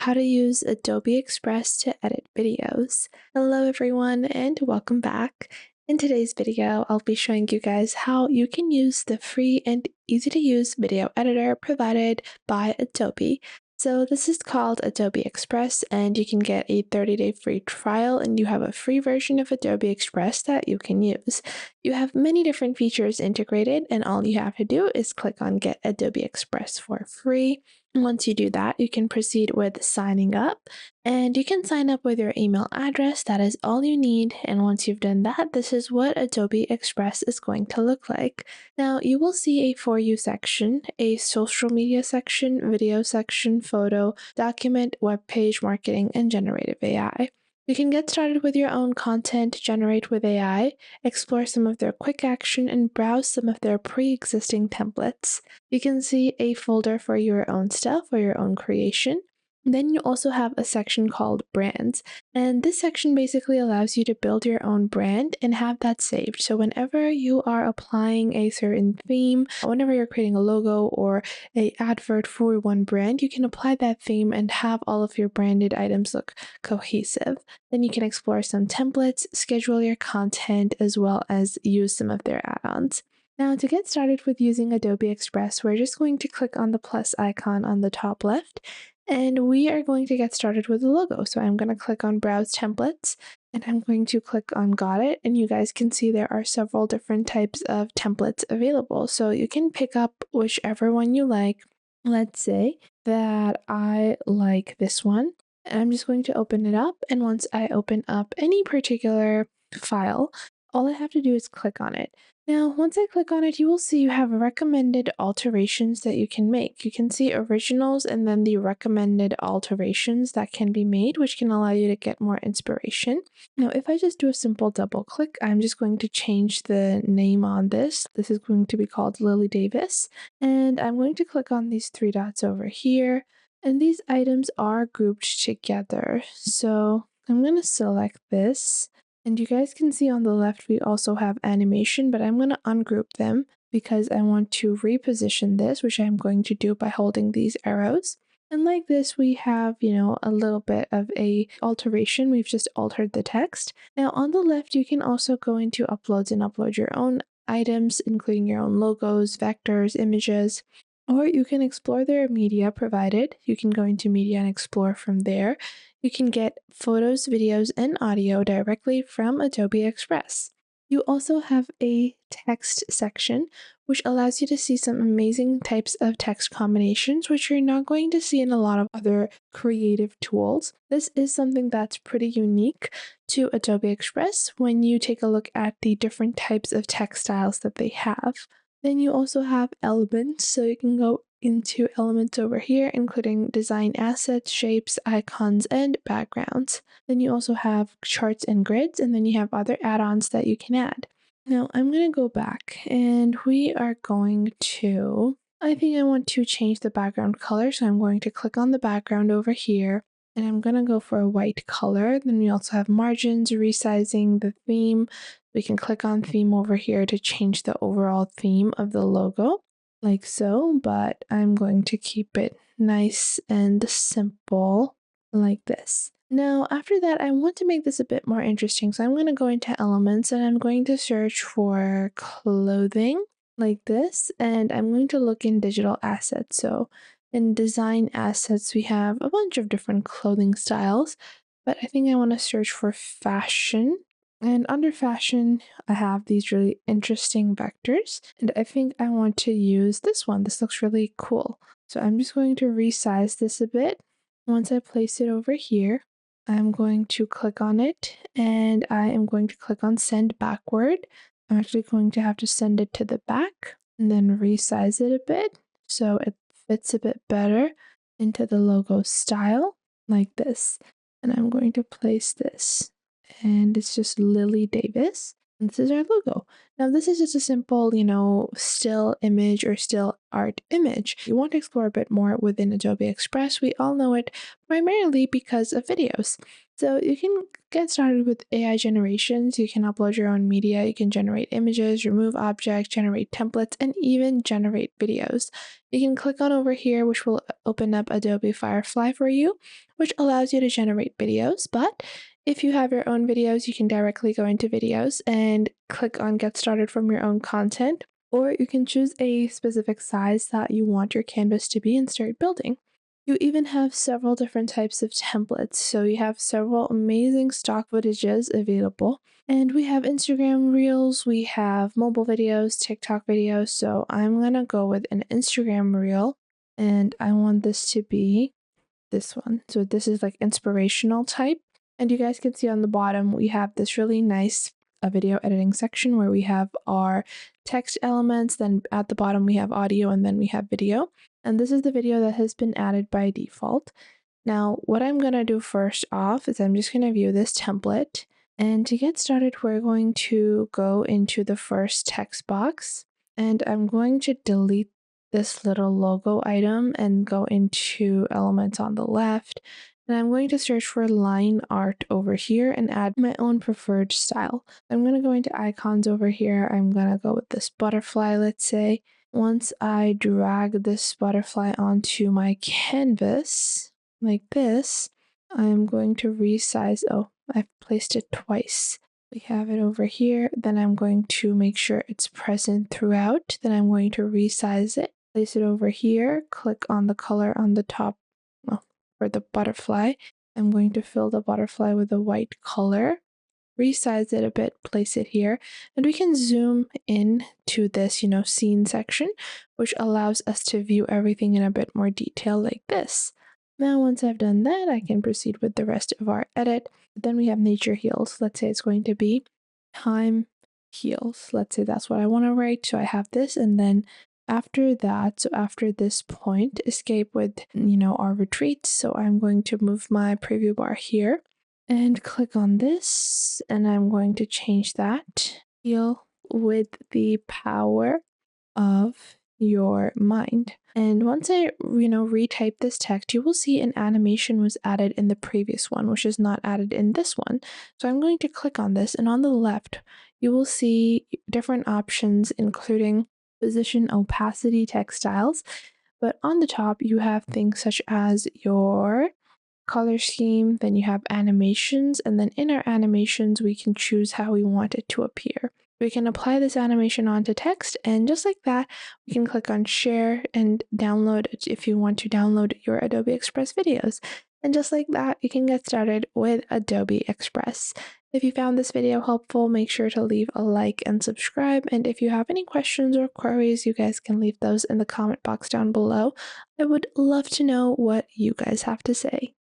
how to use Adobe Express to edit videos. Hello everyone and welcome back. In today's video, I'll be showing you guys how you can use the free and easy to use video editor provided by Adobe. So this is called Adobe Express and you can get a 30-day free trial and you have a free version of Adobe Express that you can use. You have many different features integrated and all you have to do is click on Get Adobe Express for free. Once you do that, you can proceed with signing up and you can sign up with your email address. That is all you need. And once you've done that, this is what Adobe Express is going to look like. Now you will see a For You section, a social media section, video section, photo, document, web page, marketing, and generative AI. You can get started with your own content, generate with AI, explore some of their quick action, and browse some of their pre-existing templates. You can see a folder for your own stuff or your own creation. Then you also have a section called Brands, and this section basically allows you to build your own brand and have that saved. So whenever you are applying a certain theme, whenever you're creating a logo or a advert for one brand, you can apply that theme and have all of your branded items look cohesive. Then you can explore some templates, schedule your content, as well as use some of their add-ons. Now to get started with using Adobe Express, we're just going to click on the plus icon on the top left, and we are going to get started with the logo. So I'm going to click on Browse Templates, and I'm going to click on Got It, and you guys can see there are several different types of templates available. So you can pick up whichever one you like. Let's say that I like this one, and I'm just going to open it up, and once I open up any particular file, all I have to do is click on it. Now, once I click on it, you will see you have recommended alterations that you can make. You can see originals and then the recommended alterations that can be made, which can allow you to get more inspiration. Now, if I just do a simple double click, I'm just going to change the name on this. This is going to be called Lily Davis. And I'm going to click on these three dots over here. And these items are grouped together. So I'm going to select this. And you guys can see on the left, we also have animation, but I'm going to ungroup them because I want to reposition this, which I'm going to do by holding these arrows. And like this, we have, a little bit of a alteration. We've just altered the text. Now on the left, you can also go into uploads and upload your own items, including your own logos, vectors, images, or you can explore their media provided. You can go into media and explore from there. You can get photos, videos, and audio directly from Adobe Express. You also have a text section, which allows you to see some amazing types of text combinations, which you're not going to see in a lot of other creative tools. This is something that's pretty unique to Adobe Express when you take a look at the different types of text styles that they have. Then you also have elements, so you can go into elements over here, including design assets, shapes, icons, and backgrounds. Then you also have charts and grids, and then you have other add-ons that you can add. Now I'm going to go back and we are going to, I think I want to change the background color, so I'm going to click on the background over here. And I'm going to go for a white color. Then we also have margins, resizing, the theme. We can click on theme over here to change the overall theme of the logo, like so, but I'm going to keep it nice and simple like this. Now, after that, I want to make this a bit more interesting. So I'm going to go into elements and I'm going to search for clothing like this. And I'm going to look in digital assets. So in design assets, we have a bunch of different clothing styles, but I think I want to search for fashion. And under fashion, I have these really interesting vectors, and I think I want to use this one. This looks really cool. So I'm just going to resize this a bit. Once I place it over here, I'm going to click on it, and I am going to click on send backward. I'm actually going to have to send it to the back and then resize it a bit so it fits a bit better into the logo style like this. And I'm going to place this, and it's just Lily Davis. And this is our logo. Now, this is just a simple, still image or still art image. You want to explore a bit more within Adobe Express. We all know it primarily because of videos. So you can get started with AI generations. You can upload your own media. You can generate images, remove objects, generate templates, and even generate videos. You can click on over here, which will open up Adobe Firefly for you, which allows you to generate videos. But if you have your own videos, you can directly go into videos and click on get started from your own content, or you can choose a specific size that you want your canvas to be and start building. You even have several different types of templates, so you have several amazing stock footages available. And we have Instagram Reels, we have mobile videos, TikTok videos. So I'm gonna go with an Instagram Reel, and I want this to be this one. So this is like inspirational type. And you guys can see on the bottom, we have this really nice video editing section where we have our text elements. Then at the bottom, we have audio, and then we have video. And this is the video that has been added by default. Now, what I'm going to do first off is I'm just going to view this template. And to get started, we're going to go into the first text box, and I'm going to delete this little logo item and go into elements on the left. And I'm going to search for line art over here and add my own preferred style. I'm going to go into icons over here. I'm going to go with this butterfly, let's say. Once I drag this butterfly onto my canvas like this, I'm going to resize. Oh, I've placed it twice. We have it over here. Then I'm going to make sure it's present throughout. Then I'm going to resize it, place it over here, click on the color on the top, well, for the butterfly. I'm going to fill the butterfly with a white color, resize it a bit, place it here, and we can zoom in to this, scene section, which allows us to view everything in a bit more detail like this. Now, once I've done that, I can proceed with the rest of our edit. Then we have nature heals. Let's say it's going to be time heals. Let's say that's what I want to write. So I have this, and then after that, so after this point, escape with, our retreat. So I'm going to move my preview bar here and click on this, and I'm going to change that. Heal with the power of your mind. And once I, retype this text, you will see an animation was added in the previous one, which is not added in this one. So I'm going to click on this, and on the left, you will see different options, including position, opacity, text styles. But on the top, you have things such as your color scheme, then you have animations, and then in our animations, we can choose how we want it to appear. We can apply this animation onto text, and just like that, we can click on share and download it if you want to download your Adobe Express videos. And just like that, you can get started with Adobe Express. If you found this video helpful, make sure to leave a like and subscribe. And if you have any questions or queries, you guys can leave those in the comment box down below. I would love to know what you guys have to say.